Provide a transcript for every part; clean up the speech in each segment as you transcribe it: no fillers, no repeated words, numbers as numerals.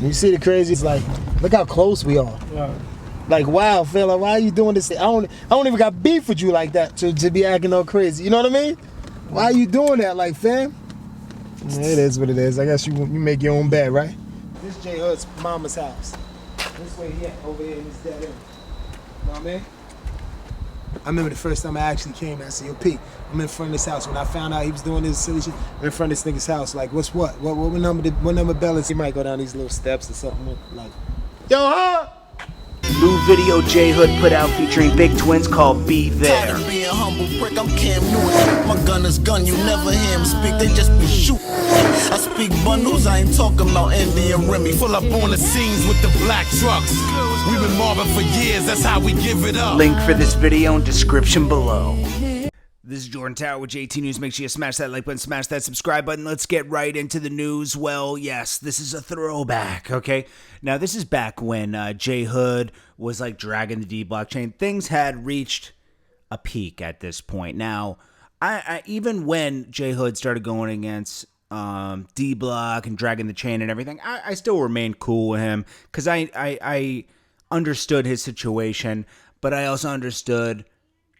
You see the crazy? It's like, look how close we are. Yeah. Like, wow, fella, why are you doing this? I don't even got beef with you like that to be acting all crazy. You know what I mean? Why are you doing that, like, fam? Yeah, it is what it is. I guess you make your own bed, right? This J Hood's mama's house. This way here, over here in this dead end. You know what I mean? I remember the first time I actually came, I said, yo, Pete, I'm in front of this house. When I found out he was doing this silly shit, I'm in front of this nigga's house. Like, what's what? What number bell is? He might go down these little steps or something. Like, yo, huh? New video J Hood put out featuring Big Twins called Be There. Tired of being humble prick, I'm Cam Newton. My gun is gun, you never hear him speak, they just be shooting. I speak bundles, I ain't talking about Andy and Remy. Pull up on the scenes with the black trucks. We've been mobbing for years, that's how we give it up. Link for this video in description below. This is Jordan Tower with JT News. Make sure you smash that like button, smash that subscribe button. Let's get right into the news. Well, yes, this is a throwback, okay? Now, this is back when J Hood was like dragging the D Block chain. Things had reached a peak at this point. Now, I even when J Hood started going against D Block and dragging the chain and everything, I still remained cool with him because I understood his situation, but I also understood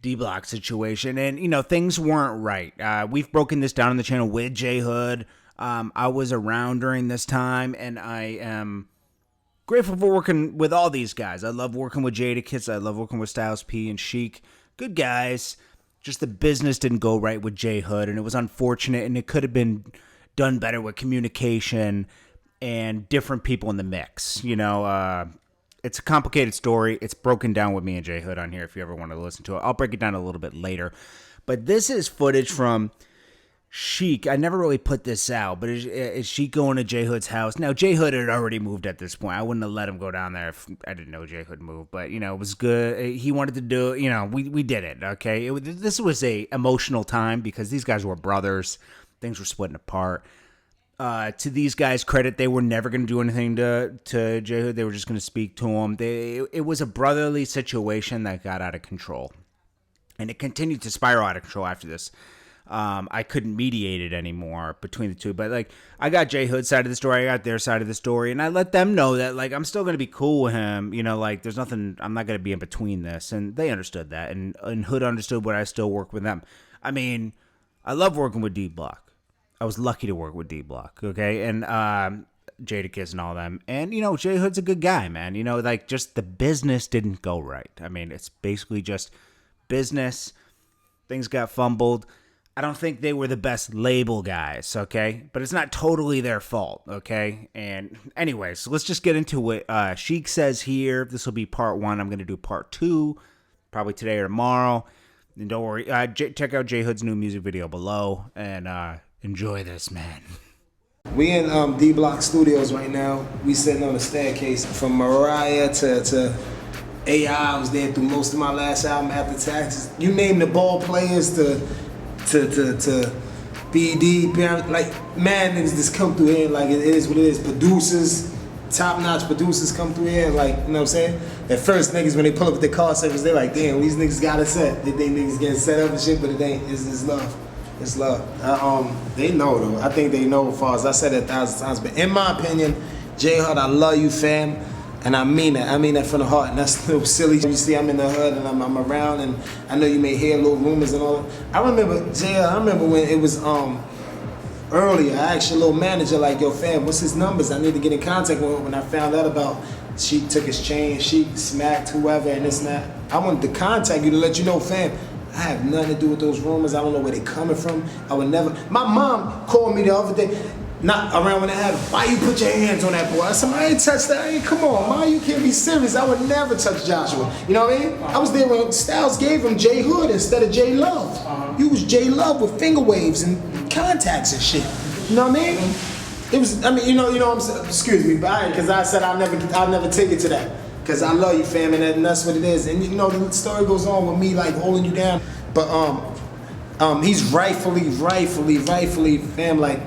D-Block situation, and you know, things weren't right. We've broken this down on the channel with J Hood. I was around during this time, and I am grateful for working with all these guys. I love working with Jadakiss. I love working with Styles P and Sheek. Good guys. Just the business didn't go right with J Hood, and it was unfortunate, and it could have been done better with communication and different people in the mix. You know, it's a complicated story. It's broken down with me and J Hood on here if you ever want to listen to it. I'll break it down a little bit later. But this is footage from Sheek. I never really put this out, but is Sheek going to J Hood's house? Now, J Hood had already moved at this point. I wouldn't have let him go down there if I didn't know J Hood moved. But, you know, it was good. He wanted to do it. You know, we did it, okay? This was a emotional time because these guys were brothers. Things were splitting apart. To these guys' credit, they were never going to do anything to J Hood. They were just going to speak to him. It was a brotherly situation that got out of control. And it continued to spiral out of control after this. I couldn't mediate it anymore between the two. But, like, I got J Hood's side of the story. I got their side of the story. And I let them know that, like, I'm still going to be cool with him. You know, like, there's nothing, I'm not going to be in between this. And they understood that. And Hood understood what I still work with them. I mean, I love working with D Block. I was lucky to work with D Block, okay, and Jadakiss and all them, and you know, J Hood's a good guy, man. You know, like just the business didn't go right. I mean, it's basically just business. Things got fumbled. I don't think they were the best label guys, okay, but it's not totally their fault, okay. And anyways, let's just get into what Sheek says here. This will be part 1. I'm gonna do part 2, probably today or tomorrow. And don't worry, check out J Hood's new music video below, and enjoy this, man. We in D Block Studios right now. We sitting on the staircase from Mariah to AI. I was there through most of my last album, After Taxes. You name the ball players to BD, like man, niggas just come through here like it is what it is. Producers, top-notch producers come through here, like, you know what I'm saying? At first, niggas, when they pull up with their car service, they like, damn, these niggas got it set. They think niggas getting set up and shit, but it ain't. It's love. It's love. They know though. I think they know. As far as I said it 1,000 times, but in my opinion, J Hood, I love you, fam, and I mean that. I mean that from the heart. And that's a little silly. You see, I'm in the hood and I'm around, and I know you may hear little rumors and all that. I remember J Hood. I remember when it was earlier. I asked your little manager like, yo, fam, what's his numbers? I need to get in contact with him. When I found out about Sheek took his chain, Sheek smacked whoever, and this and that. I wanted to contact you to let you know, fam, I have nothing to do with those rumors. I don't know where they coming from. I would never. My mom called me the other day, not around when it happened. Why you put your hands on that boy? I said, I ain't touched that. Hey, come on, Mom, you can't be serious. I would never touch Joshua. You know what I mean? I was there when Styles gave him J Hood instead of J Love. You was J Love with finger waves and contacts and shit. You know what I mean? It was. I mean, you know what I'm saying. Excuse me, but because I said I'll never take it to that. Because I love you, fam, and that's what it is. And you know, the story goes on with me like holding you down. But he's rightfully, fam, like,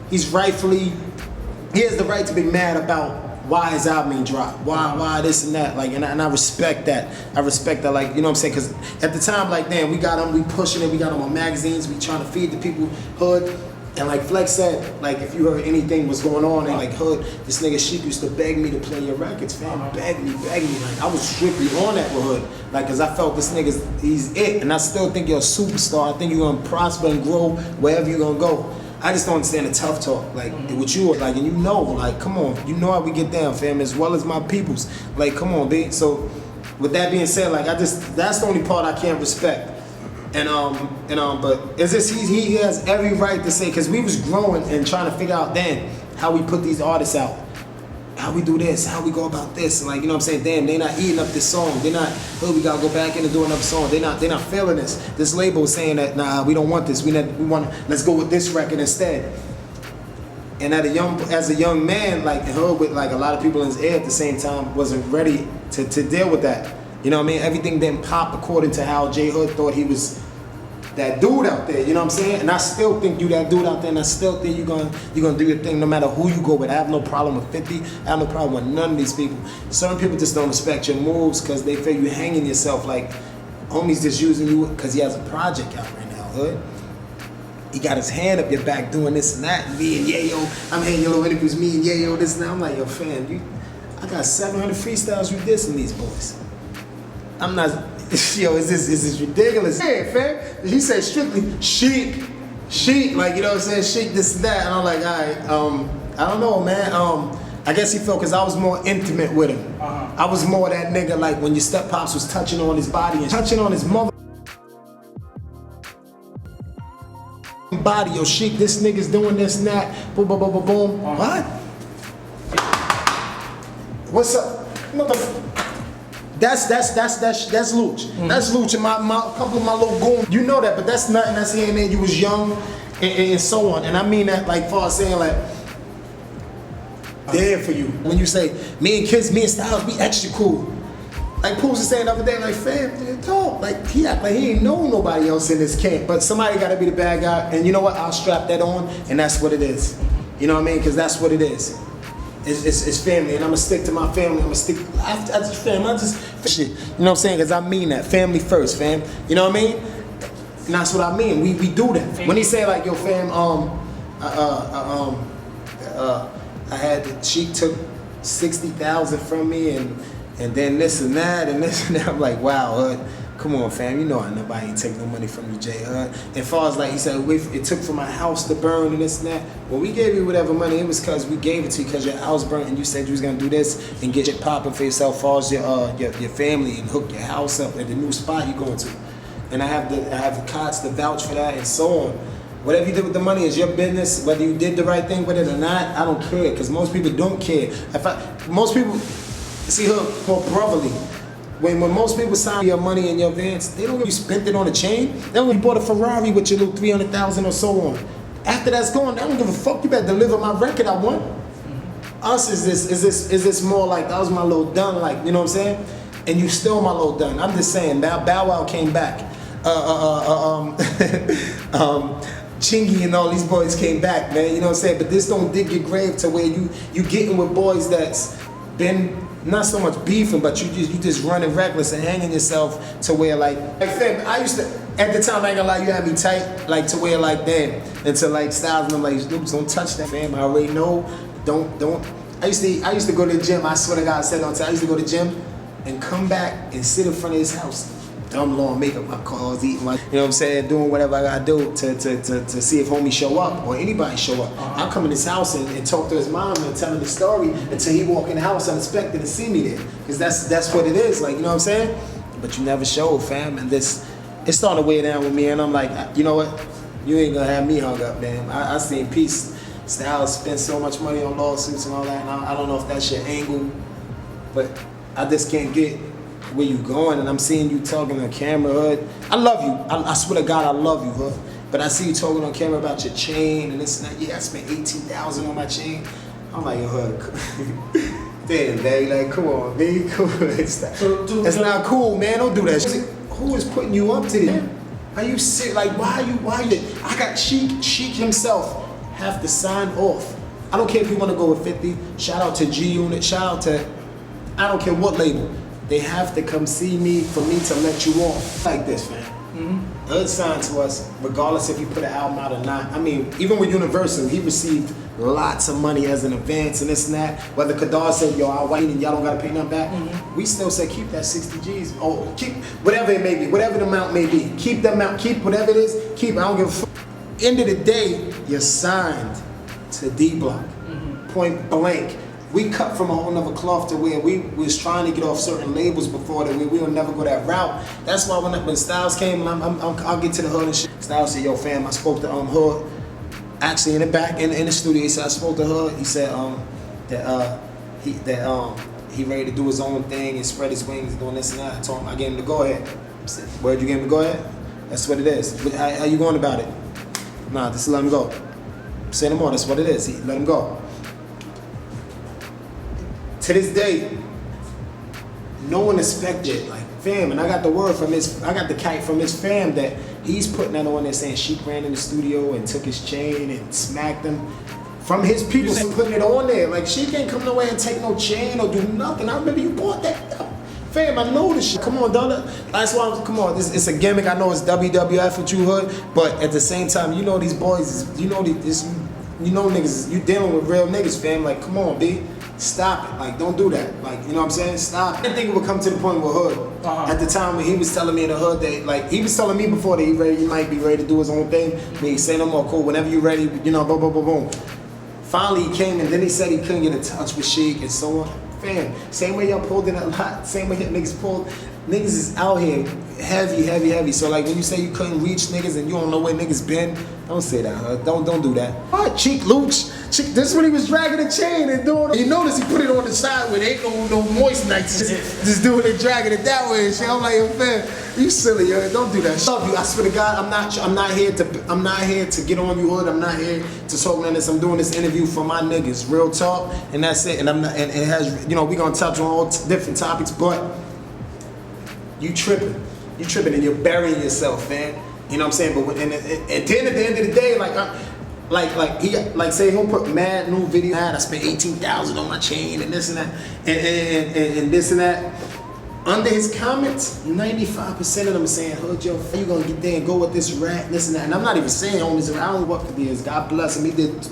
he has the right to be mad about why his album ain't dropped, why this and that, like, and I respect that. I respect that, like, you know what I'm saying? Because at the time, like, damn, we got him, we pushing it, we got him on magazines, we trying to feed the people, hood. And like Flex said, like if you heard anything was going on and like hood, this nigga Sheek used to beg me to play your records, fam. Beg me. Like I was strictly on that with hood. Like cause I felt this nigga's, he's it. And I still think you're a superstar. I think you're gonna prosper and grow wherever you're gonna go. I just don't understand the tough talk, like what you like, and you know, like come on, you know how we get down, fam, as well as my peoples. Like come on, B. So with that being said, like that's the only part I can't respect. But it's just he has every right to say, because we was growing and trying to figure out then how we put these artists out, how we do this, how we go about this, and like you know what I'm saying, damn, they not eating up this song, they not, oh we gotta go back in and do another song, they not feeling this. This label is saying that nah, we don't want this, we want, let's go with this record instead. And as a young man, like heard with like a lot of people in his ear at the same time, wasn't ready to deal with that. You know what I mean? Everything didn't pop according to how J Hood thought he was that dude out there, you know what I'm saying? And I still think you that dude out there, and I still think you're gonna do your thing no matter who you go with. I have no problem with 50. I have no problem with none of these people. Certain people just don't respect your moves because they feel you hanging yourself, like homie's just using you because he has a project out right now, hood. He got his hand up your back doing this and that, and me and Yayo, I'm hearing your little interviews, me and Yayo, this and that. I'm like, yo fam, I got 700 freestyles you dissing these boys. I'm not, yo, is this ridiculous? Yeah, fam. He said strictly Sheek, like, you know what I'm saying, Sheek this and that. And I'm like, all right, I don't know, man. I guess he felt because I was more intimate with him. I was more that nigga, like when your step pops was touching on his body and touching on his mother body. Yo, Sheek, this nigga's doing this and that. Boom, boom, boom, boom, boom. What? What's up? Motherfucker. That's Louch. That's Louch and my couple of my little goons. You know that, but that's nothing that's here and there. You was young and so on. And I mean that like far as saying like there for you. When you say me and kids, me and Styles, we extra cool. Like Paws was saying the other day, like fam, talk. Like he act like he ain't know nobody else in this camp. But somebody gotta be the bad guy. And you know what? I'll strap that on and that's what it is. You know what I mean? Because that's what it is. It's family, and I'm gonna stick to my family. I'm gonna stick. I just shit. You know what I'm saying? Because I mean that. Family first, fam. You know what I mean? And that's what I mean. We do that. When he say like, yo, fam, I had Sheek took 60,000 from me, and then this and that, and this and that. I'm like, wow, come on, fam. You know nobody ain't take no money from you, J. As far as like he said, it took for my house to burn and this and that. When we gave you whatever money, it was because we gave it to you because your house burnt and you said you was gonna do this and get shit popping for yourself, as far as your family, and hook your house up at the new spot you're going to. And I have the cots to vouch for that and so on. Whatever you did with the money is your business. Whether you did the right thing with it or not, I don't care. Because most people don't care. Most people see her more brotherly. When most people sign your money in your advance, they don't give you spent it on a chain. They don't give you bought a Ferrari with your little 300,000 or so on. After that's gone, they don't give a fuck. You better deliver my record I want. Us is this more like that was my little done, like you know what I'm saying? And you still my little done. I'm just saying, Bow Wow came back. Chingy and all these boys came back, man. You know what I'm saying? But this don't dig your grave to where you getting with boys that's been. Not so much beefing, but you just running reckless and hanging yourself to where like fam, I used to at the time I ain't gonna lie, you had me tight like to where like damn until like Styles and I'm like don't touch that, fam. I already know. Don't. I used to go to the gym. I swear to God, I said on time. I used to go to the gym and come back and sit in front of his house. Dumb long, make up my calls, eating my, you know what I'm saying, doing whatever I gotta do to see if homie show up or anybody show up. I'll come in his house and talk to his mom and tell him the story until he walk in the house unexpected to see me there. Because that's what it is, like, you know what I'm saying? But you never showed, fam, and it started to weigh down with me, and I'm like, you know what? You ain't gonna have me hung up, man. I seen peace. Styles spend so much money on lawsuits and all that, and I don't know if that's your angle, but I just can't get where you going, and I'm seeing you talking on camera, hood. I love you. I swear to God, I love you, hood. But I see you talking on camera about your chain and this and that. Yeah, I spent 18,000 on my chain. I'm like, yo, hood. Damn, baby, like, come on, baby, cool. It's not cool, man. Don't do that shit. Who is putting you up to this? Are you sick? Like, why you? I got Sheek himself have to sign off. I don't care if you want to go with 50. Shout out to G Unit. Shout out to, I don't care what label. They have to come see me for me to let you off like this, man. Hood signed to us, regardless if he put an album out or not. I mean, even with Universal, he received lots of money as an advance and this and that. Whether Kadar said, yo, I'll wait and y'all don't gotta pay nothing back, we still say keep that 60 G's. Or keep whatever it may be, whatever the amount may be. Keep the amount, keep whatever it is, keep it. I don't give a fuck. End of the day, you're signed to D Block. Point blank. We cut from a whole nother cloth to where we was trying to get off certain labels before that we'll never go that route. That's why when Styles came, and I'll get to the hood and shit. Styles said, yo fam, I spoke to Hood, actually in the back in the studio. He said I spoke to Hood. He said he ready to do his own thing and spread his wings and doing this and that. I told him I gave him the go ahead. I said, where'd you give him the go ahead? That's what it is. How you going about it? Nah, just let him go. Say no more. That's what it is. Let him go. To this day, no one expected, like, fam, and I got the word from I got the kite from his fam that he's putting that on there saying Sheek ran in the studio and took his chain and smacked him. From his people putting it on there. Like, Sheek ain't come nowhere and take no chain or do nothing. I remember you bought that. Fam, I know this shit. Come on, dog. That's why come on. It's a gimmick. I know it's WWF with you, Hood, but at the same time, you know these boys, you know niggas, you dealing with real niggas, fam. Like, come on, B. Stop it. Like, don't do that. Like, you know what I'm saying? Stop. I didn't think it would come to the point with Hood. At the time when he was telling me in the Hood that, like, he was telling me before that he might be ready to do his own thing. Me, say no more, cool. Whenever you're ready, you know, boom, boom, boom, boom. Finally, he came and then he said he couldn't get in touch with Sheek and so on. Fam, same way y'all pulled in a lot, same way niggas pulled. Niggas is out here heavy. So like when you say you couldn't reach niggas and you don't know where niggas been, don't say that, huh? Don't do that. What? Sheek Louch. This is when he was dragging the chain and doing it. You notice he put it on the side where there ain't no moist nights. Just doing it, dragging it that way and shit. I'm like, yo, fam, you silly, yo. Don't do that. Love you. I swear to God, I'm not here to get on you, Hood. I'm not here to talk on this. I'm doing this interview for my niggas. Real talk, and that's it. And and it has, you know, we gonna touch on all different topics, but you tripping, and you're burying yourself, man. You know what I'm saying? But and then at the end of the day, like say he'll put mad new video. I spent $18,000 on my chain and this and that, and this and that. Under his comments, 95% of them are saying, "Hood, yo, you gonna get there and go with this rat, this and that." And I'm not even saying homies around. I don't know what it is. God bless him. He did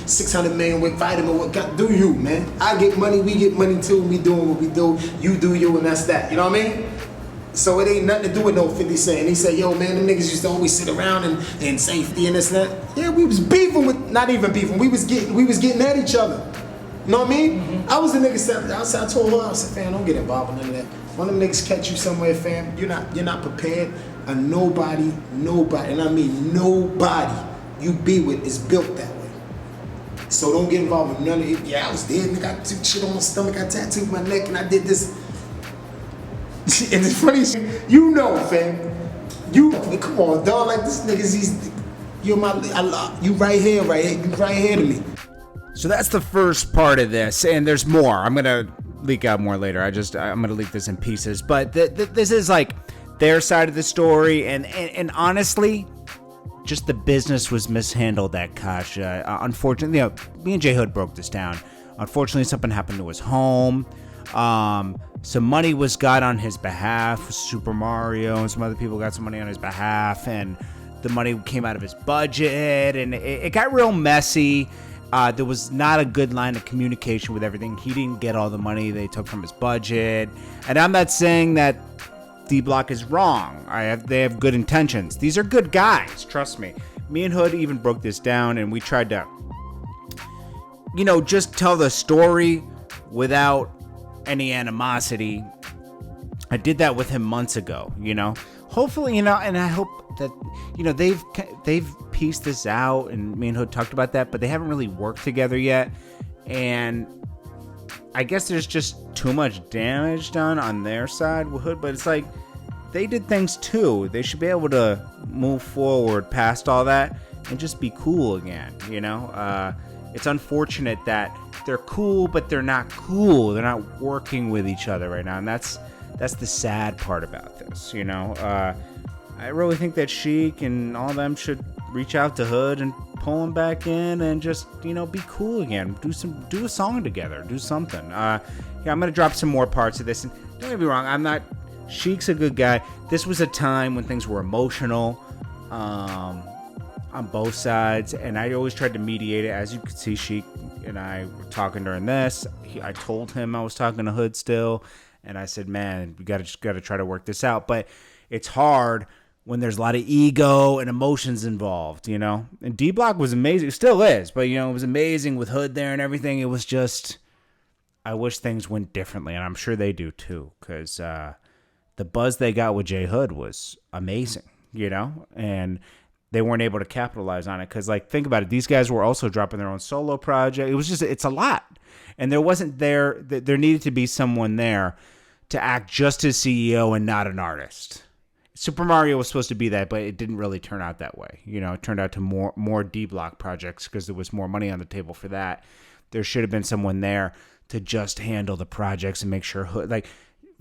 600 million with vitamin. What God do you, man? I get money. We get money too. We doing what we do. You do you, and that's that. You know what I mean? So it ain't nothing to do with no 50 Cent. And he said, yo, man, them niggas used to always sit around and say 50 and this and that. Yeah, we was beefing with, not even beefing, we was getting at each other. You know what I mean? Mm-hmm. I was the nigga said, I told her, I said, fam, don't get involved in none of that. One of them niggas catch you somewhere, fam, you're not prepared. And nobody, and I mean nobody you be with is built that way. So don't get involved with none of it. Yeah, I was there, nigga, I took shit on my stomach, I tattooed my neck, and I did this. And it's funny, you know, fam. Come on, dog. Like this nigga's, you right here to me. So that's the first part of this, and there's more. I'm gonna leak out more later. I'm gonna leak this in pieces, but this is like their side of the story, and honestly, just the business was mishandled at Kasha. Unfortunately, you know, me and J Hood broke this down. Unfortunately, something happened to his home. Some money was got on his behalf. Super Mario and some other people got some money on his behalf, and the money came out of his budget, and it got real messy. There was not a good line of communication with everything. He didn't get all the money they took from his budget, and I'm not saying that D Block is wrong. They have good intentions. These are good guys, trust me. Me and Hood even broke this down, and we tried to, you know, just tell the story without any animosity. I did that with him months ago, you know. Hopefully, you know, and I hope that, you know, they've pieced this out, and me and Hood talked about that, but they haven't really worked together yet. And I guess there's just too much damage done on their side with Hood, but it's like they did things too. They should be able to move forward past all that and just be cool again, you know. It's unfortunate that they're cool, but they're not cool. They're not working with each other right now, and that's the sad part about this, you know. I really think that Sheek and all of them should reach out to Hood and pull him back in and just, you know, be cool again. Do a song together. Do something. Yeah, I'm gonna drop some more parts of this. And don't get me wrong, I'm not Sheek's a good guy. This was a time when things were emotional on both sides, and I always tried to mediate it. As you can see, Sheek and I were talking during this. I told him I was talking to Hood still, and I said, man, we just got to try to work this out. But it's hard when there's a lot of ego and emotions involved, you know? And D-Block was amazing. It still is, but, you know, it was amazing with Hood there and everything. It was just, I wish things went differently, and I'm sure they do too, because the buzz they got with J Hood was amazing, you know? And they weren't able to capitalize on it because, like, think about it. These guys were also dropping their own solo project. It was just, it's a lot. And there needed to be someone there to act just as CEO and not an artist. Super Mario was supposed to be that, but it didn't really turn out that way. You know, it turned out to more D-Block projects because there was more money on the table for that. There should have been someone there to just handle the projects and make sure Hood, like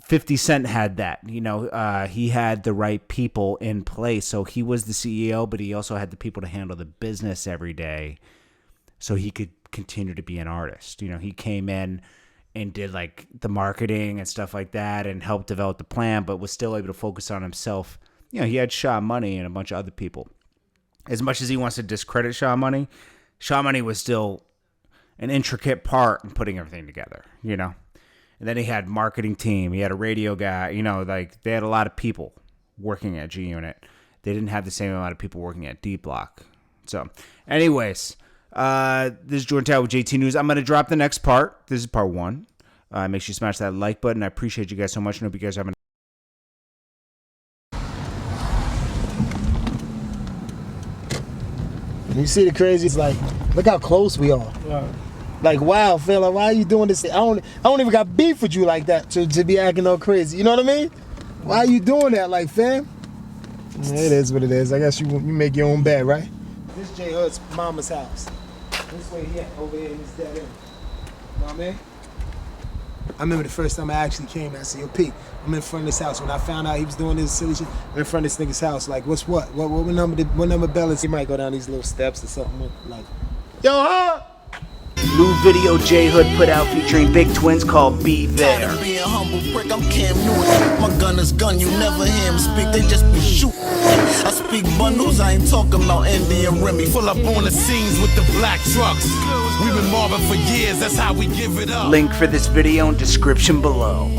50 Cent had that. You know, he had the right people in place. So he was the CEO, but he also had the people to handle the business every day so he could continue to be an artist. You know, he came in and did like the marketing and stuff like that and helped develop the plan, but was still able to focus on himself. You know, he had Shaw Money and a bunch of other people. As much as he wants to discredit Shaw Money was still an intricate part in putting everything together, you know? And then he had marketing team. He had a radio guy, you know, like they had a lot of people working at G-Unit. They didn't have the same amount of people working at D-Block. So anyways, this is Jordan Tower with JT News. I'm going to drop the next part. This is part 1. Make sure you smash that like button. I appreciate you guys so much. I hope you guys have You see the crazy? It's like, look how close we are. Yeah. Like, wow, fella, why are you doing this? I don't even got beef with you like that to be acting all crazy. You know what I mean? Why are you doing that, like, fam? Yeah, it is what it is. I guess you make your own bed, right? This J Hood's mama's house. This way here, over here in this dead end. You know what I mean? I remember the first time I actually came, I said, yo, Pete, I'm in front of this house. When I found out he was doing this silly shit, I'm in front of this nigga's house. Like, what's what? What number bell is? He might go down these little steps or something. Like, yo, huh? new video J Hood put out featuring Big Twins called Be There. Being humble prick, I'm Cam Newton. My gun is gun, you never hear him speak, they just be shooting. I speak bundles, I ain't talking about Indian Remy. Full up on the scenes with the black trucks. We've been mobbing for years, that's how we give it up. Link for this video in description below.